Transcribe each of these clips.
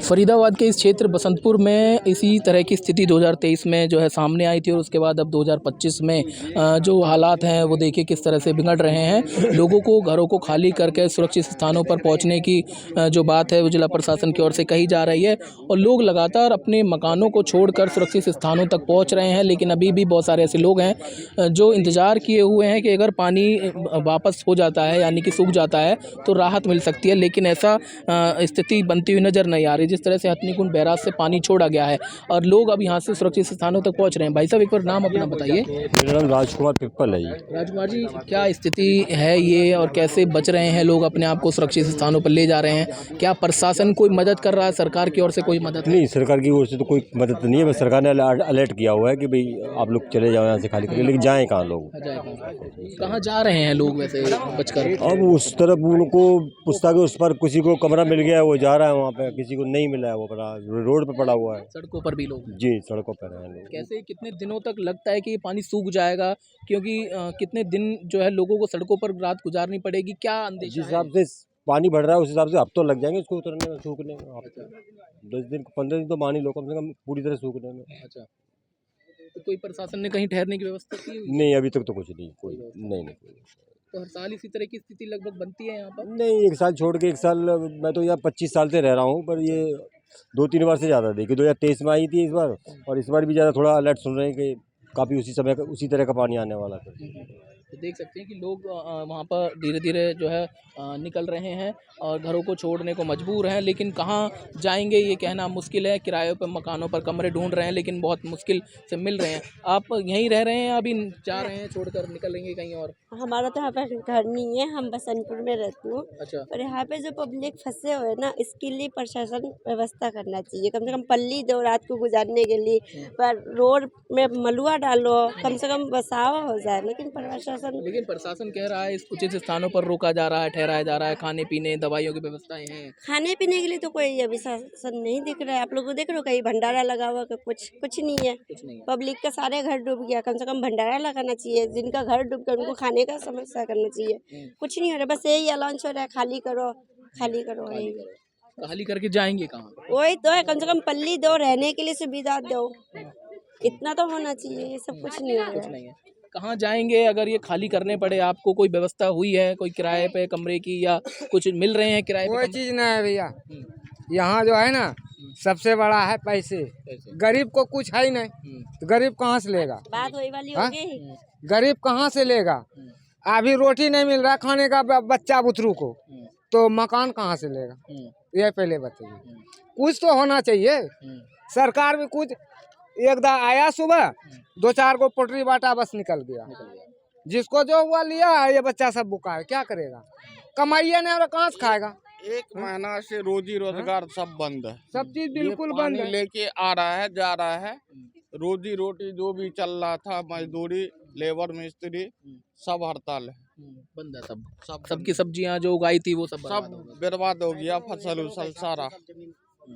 फरीदाबाद के इस क्षेत्र बसंतपुर में इसी तरह की स्थिति 2023 में जो है सामने आई थी और उसके बाद अब 2025 में जो हालात हैं वो देखिए किस तरह से बिगड़ रहे हैं। लोगों को घरों को खाली करके सुरक्षित स्थानों पर पहुंचने की जो बात है वो जिला प्रशासन की ओर से कही जा रही है और लोग लगातार अपने मकानों को छोड़कर सुरक्षित स्थानों तक पहुँच रहे हैं। लेकिन अभी भी बहुत सारे ऐसे लोग हैं जो इंतज़ार किए हुए हैं कि अगर पानी वापस हो जाता है यानी कि सूख जाता है तो राहत मिल सकती है, लेकिन ऐसा स्थिति बनती हुई नज़र नहीं आ रही। जिस तरह से हथनीकुंड बैराज से पानी छोड़ा गया है और लोग अब यहाँ से सुरक्षित स्थानों तक पहुँच रहे हैं। भाई साहब एक बार नाम अपना बताइए। मेरा नाम राजकुमार पिप्पल है जी। राजकुमार जी, क्या स्थिति है ये और कैसे बच रहे हैं लोग, अपने आप को सुरक्षित स्थानों पर ले जा रहे हैं? क्या प्रशासन कोई मदद कर रहा है, सरकार की ओर से कोई मदद? नहीं, सरकार की ओर से तो कोई मदद नहीं है, बस सरकार ने अलर्ट किया हुआ है कि भाई आप लोग चले जाओ यहाँ से खाली करके, लेकिन जाएँ कहाँ लोग? कहाँ जा रहे हैं लोग वैसे बचकर? अब उस तरफ उनको पूछता कि उस पर किसी को कमरा मिल गया है वो जा रहा है वहाँ पे, किसी को नहीं मिला है वो पड़ा रोड पे पड़ा हुआ है। सड़कों पर भी लोग? जी, सड़कों पर हैं लोग। कैसे कितने दिनों तक लगता है कि ये पानी सूख जाएगा? क्योंकि कितने दिन जो है लोगों को सड़कों पर रात गुजारनी पड़ेगी, क्या अंदेशा जिस है? हिसाब से पानी बढ़ रहा है उस हिसाब से अब तो लग जाएंगे इसको उतरने में, सूखने में। आप 10 दिन 15 दिन तो मान ही लो कम से कम पूरी तरह सूखने में। अच्छा, तो कोई प्रशासन ने कहीं ठहरने की व्यवस्था की हुई है? नहीं, अभी तक तो कुछ नहीं, कोई नहीं। तो हर साल इसी तरह की स्थिति लगभग बनती है यहाँ पर? नहीं, एक साल छोड़ के एक साल, मैं तो यहाँ 25 साल से रह रहा हूँ, पर ये 2-3 बार से ज़्यादा देखी। 2023 में आई थी इस बार, और इस बार भी ज़्यादा थोड़ा अलर्ट सुन रहे हैं कि काफ़ी उसी समय का उसी तरह का पानी आने वाला है। तो देख सकते हैं कि लोग वहाँ पर धीरे धीरे जो है निकल रहे हैं और घरों को छोड़ने को मजबूर हैं, लेकिन कहाँ जाएंगे ये कहना मुश्किल है। किरायों पर मकानों पर कमरे ढूंढ रहे हैं लेकिन बहुत मुश्किल से मिल रहे हैं। आप यहीं रह रहे हैं, अभी जा रहे हैं छोड़कर निकलेंगे कहीं और? हमारा तो यहाँ पे घर नहीं है, हम बसंतपुर में रहती हूँ। अच्छा। और यहाँ पे जो पब्लिक फंसे हुए हैं ना, इसके लिए प्रशासन व्यवस्था करना चाहिए। कम से कम पल्ली दो रात को गुजारने के लिए, पर रोड में मलुआ डालो, कम से कम बसाव हो जाए। लेकिन प्रशासन कह रहा है इस उचित स्थानों पर रोका जा रहा है, ठहराया जा रहा है, खाने पीने दवाइयों की व्यवस्थाएं हैं। खाने पीने के लिए तो कोई अभी शासन नहीं दिख रहा है। आप लोग को देख रहे हो कहीं भंडारा लगा हुआ का? कुछ नहीं है। पब्लिक का सारे घर डूब गया। कम से कम भंडारा लगाना चाहिए। जिनका घर डूब गया उनको खाने का समस्या करना चाहिए। कुछ नहीं हो रहा, बस यही अलाउंस हो रहा है, खाली करो खाली करो। खाली करके जाएंगे कहाँ? वही तो है, कम से कम पल्ली दो, रहने के लिए सुविधा दो, इतना तो होना चाहिए। ये सब कुछ नहीं हो रहा है। कहाँ जाएंगे अगर ये खाली करने पड़े आपको? कोई व्यवस्था हुई है कोई किराए पे कमरे की या कुछ मिल रहे हैं किराए पे? कोई चीज नहीं है भैया। यहाँ जो है ना सबसे बड़ा है पैसे। गरीब को कुछ है ही नहीं, तो गरीब कहाँ से लेगा? बात वही वाली हो गई। गरीब कहाँ से लेगा? अभी रोटी नहीं मिल रहा खाने का बच्चा बुतरू को, तो मकान कहाँ से लेगा? ये पहले बताइए। कुछ तो होना चाहिए। सरकार भी कुछ एकदम आया, सुबह 2-4 को पोटरी बाटा, बस निकल गया। जिसको जो हुआ लिया, ये बच्चा सब बुका है, क्या करेगा? कमाइए नहीं और कहाँ से खाएगा? 1 महीना से रोजी रोजगार सब बंद है, सब चीज बिल्कुल बंद है। लेके आ रहा है जा रहा है। रोजी रोटी जो भी चल रहा था, मजदूरी, लेबर, मिस्त्री, सब हड़ताल है, बंद है। सबकी सब्जियां जो उगाई थी वो सब बर्बाद हो गया, फसल उसल सारा।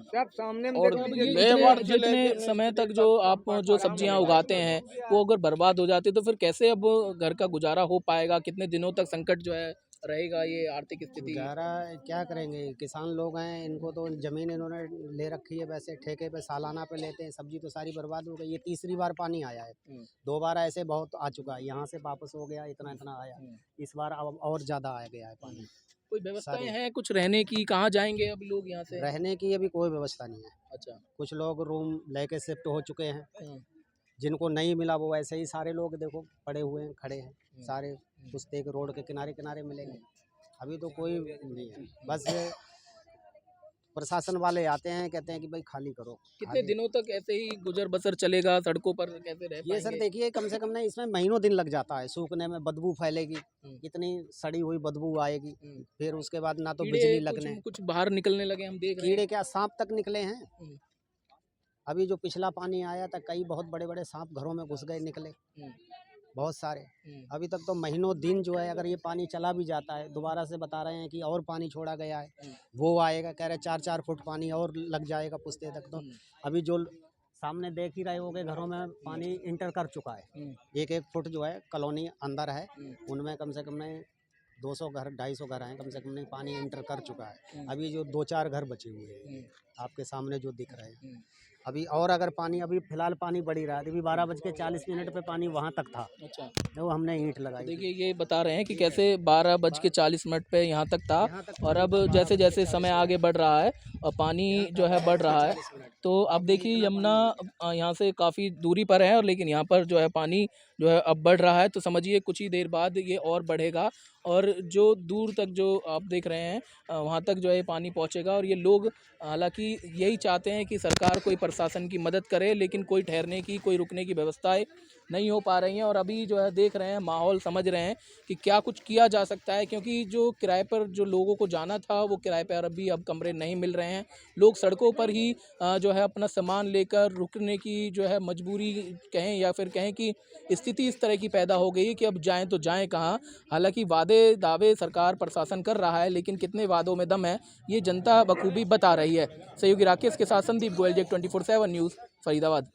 सब सामने में और जितने समय तक जो आप जो सब्जियां उगाते हैं वो अगर बर्बाद हो जाती तो फिर कैसे अब घर का गुजारा हो पाएगा? कितने दिनों तक संकट जो है रहेगा ये आर्थिक स्थिति? गुजारा क्या करेंगे? किसान लोग हैं, इनको तो ज़मीन इन्होंने ले रखी है, वैसे ठेके पे सालाना पे लेते हैं। सब्जी तो सारी बर्बाद हो गई। ये तीसरी बार पानी आया है। 2 बार ऐसे बहुत आ चुका है, यहाँ से वापस हो गया, इतना आया। इस बार अब और ज़्यादा आ गया है पानी। कोई व्यवस्थाएं हैं कुछ रहने की? कहाँ जाएंगे अब लोग यहाँ से? रहने की अभी कोई व्यवस्था नहीं है। अच्छा। कुछ लोग रूम लेके शिफ्ट हो चुके हैं, जिनको नहीं मिला वो ऐसे ही सारे लोग देखो पड़े हुए हैं, खड़े हैं सारे। पुस्ते के रोड के किनारे मिलेंगे। अभी तो कोई नहीं है, बस प्रशासन वाले आते हैं, कहते हैं कि भाई खाली करो। कितने दिनों तक ऐसे ही गुजर बसर चलेगा? सड़कों पर कैसे रह ये सर देखिए, कम से कम नहीं, इसमें महीनों दिन लग जाता है सूखने में। बदबू फैलेगी, इतनी सड़ी हुई बदबू आएगी। फिर उसके बाद ना तो बिजली लगने, कुछ बाहर निकलने लगे हम देख रहे हैं। कीड़े क्या सांप तक निकले हैं। अभी जो पिछला पानी आया था, कई बहुत बड़े बड़े सांप घरों में घुस गए, निकले बहुत सारे। अभी तक तो महीनों दिन जो है, अगर ये पानी चला भी जाता है, दोबारा से बता रहे हैं कि और पानी छोड़ा गया है, वो आएगा। कह रहे 4-4 फुट पानी और लग जाएगा पुस्ते तक। तो अभी जो सामने देख ही रहे होगे, घरों में पानी इंटर कर चुका है। 1-1 फुट जो है कॉलोनी अंदर है, उनमें कम से कम 200 घर 250 घर आए कम से कम, नहीं पानी एंटर कर चुका है। अभी जो 2-4 घर बचे हुए हैं आपके सामने जो दिख रहे हैं अभी, और अगर पानी अभी फिलहाल पानी बढ़ ही रहा है, अभी 12:40 पे पानी वहाँ तक था, अच्छा, तो हमने ईंट लगाई। देखिए ये बता रहे हैं कि कैसे 12:40 पे यहाँ तक था यहाँ तक और पानी अब था, जैसे जैसे 12:40 समय आगे बढ़ रहा है और पानी जो है बढ़ रहा है, तो अब देखिए यमुना यहाँ से काफ़ी दूरी पर है और लेकिन यहाँ पर जो है पानी जो है अब बढ़ रहा है, तो समझिए कुछ ही देर बाद ये और बढ़ेगा और जो दूर तक जो आप देख रहे हैं वहाँ तक जो है पानी पहुँचेगा। और ये लोग हालांकि यही चाहते हैं कि सरकार कोई प्रशासन की मदद करे, लेकिन कोई ठहरने की कोई रुकने की व्यवस्थाएं नहीं हो पा रही हैं। और अभी जो है देख रहे हैं, माहौल समझ रहे हैं कि क्या कुछ किया जा सकता है, क्योंकि जो किराए पर जो लोगों को जाना था वो किराए पर अभी अब कमरे नहीं मिल रहे हैं। लोग सड़कों पर ही जो है अपना सामान लेकर रुकने की जो है मजबूरी कहें या फिर कहें कि स्थिति इस तरह की पैदा हो गई है कि अब जाएं तो जाएं कहाँ। हालांकि वादे दावे सरकार प्रशासन कर रहा है, लेकिन कितने वादों में दम है ये जनता बखूबी बता रही है। सहयोगी राकेश के साथ संदीप गोयल, JEK 24/7 न्यूज़, फरीदाबाद।